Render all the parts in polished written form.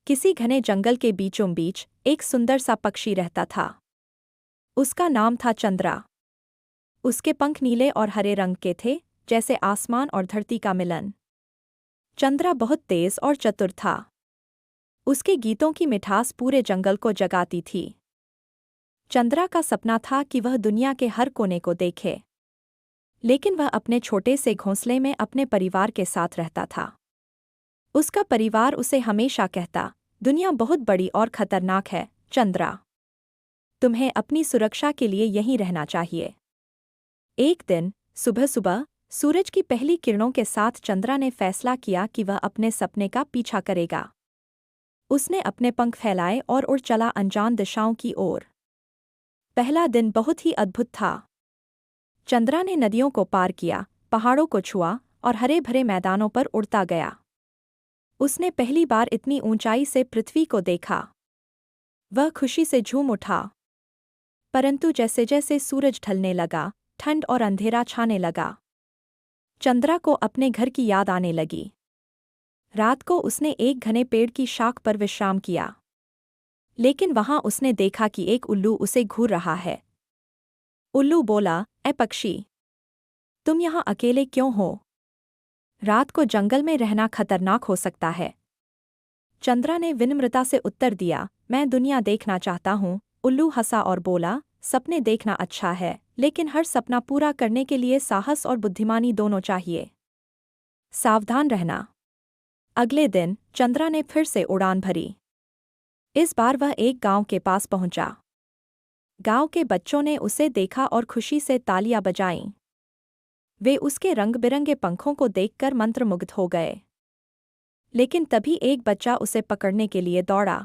किसी घने जंगल के बीचों बीच एक सुंदर सा पक्षी रहता था। उसका नाम था चंद्रा। उसके पंख नीले और हरे रंग के थे, जैसे आसमान और धरती का मिलन। चंद्रा बहुत तेज और चतुर था। उसके गीतों की मिठास पूरे जंगल को जगाती थी। चंद्रा का सपना था कि वह दुनिया के हर कोने को देखे, लेकिन वह अपने छोटे से घोंसले में अपने परिवार के साथ रहता था। उसका परिवार उसे हमेशा कहता, दुनिया बहुत बड़ी और खतरनाक है चंद्रा, तुम्हें अपनी सुरक्षा के लिए यहीं रहना चाहिए। एक दिन सुबह सुबह सूरज की पहली किरणों के साथ चंद्रा ने फैसला किया कि वह अपने सपने का पीछा करेगा। उसने अपने पंख फैलाए और उड़ चला अनजान दिशाओं की ओर। पहला दिन बहुत ही अद्भुत था। चंद्रा ने नदियों को पार किया, पहाड़ों को छुआ और हरे भरे मैदानों पर उड़ता गया। उसने पहली बार इतनी ऊंचाई से पृथ्वी को देखा। वह खुशी से झूम उठा। परंतु जैसे जैसे सूरज ढलने लगा, ठंड और अंधेरा छाने लगा। चंद्रा को अपने घर की याद आने लगी। रात को उसने एक घने पेड़ की शाख पर विश्राम किया, लेकिन वहां उसने देखा कि एक उल्लू उसे घूर रहा है। उल्लू बोला, ए पक्षी, तुम यहाँ अकेले क्यों हो? रात को जंगल में रहना खतरनाक हो सकता है। चंद्रा ने विनम्रता से उत्तर दिया, मैं दुनिया देखना चाहता हूँ। उल्लू हंसा और बोला, सपने देखना अच्छा है, लेकिन हर सपना पूरा करने के लिए साहस और बुद्धिमानी दोनों चाहिए। सावधान रहना। अगले दिन चंद्रा ने फिर से उड़ान भरी। इस बार वह एक गांव के पास पहुंचा। गांव के बच्चों ने उसे देखा और खुशी से तालियां बजाईं। वे उसके रंग बिरंगे पंखों को देखकर मंत्रमुग्ध हो गए। लेकिन तभी एक बच्चा उसे पकड़ने के लिए दौड़ा।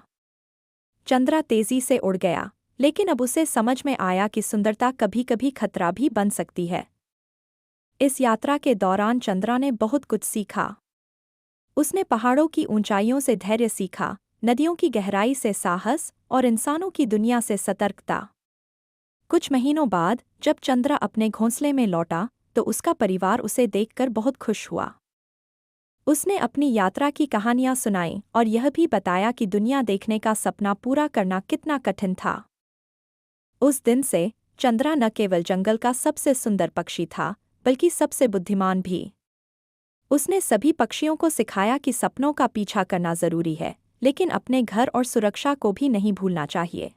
चंद्रा तेजी से उड़ गया, लेकिन अब उसे समझ में आया कि सुंदरता कभी कभी खतरा भी बन सकती है। इस यात्रा के दौरान चंद्रा ने बहुत कुछ सीखा। उसने पहाड़ों की ऊंचाइयों से धैर्य सीखा, नदियों की गहराई से साहस और इंसानों की दुनिया से सतर्कता। कुछ महीनों बाद जब चंद्रा अपने घोंसले में लौटा, तो उसका परिवार उसे देखकर बहुत खुश हुआ। उसने अपनी यात्रा की कहानियां सुनाई और यह भी बताया कि दुनिया देखने का सपना पूरा करना कितना कठिन था। उस दिन से चंद्रा न केवल जंगल का सबसे सुंदर पक्षी था, बल्कि सबसे बुद्धिमान भी। उसने सभी पक्षियों को सिखाया कि सपनों का पीछा करना जरूरी है, लेकिन अपने घर और सुरक्षा को भी नहीं भूलना चाहिए।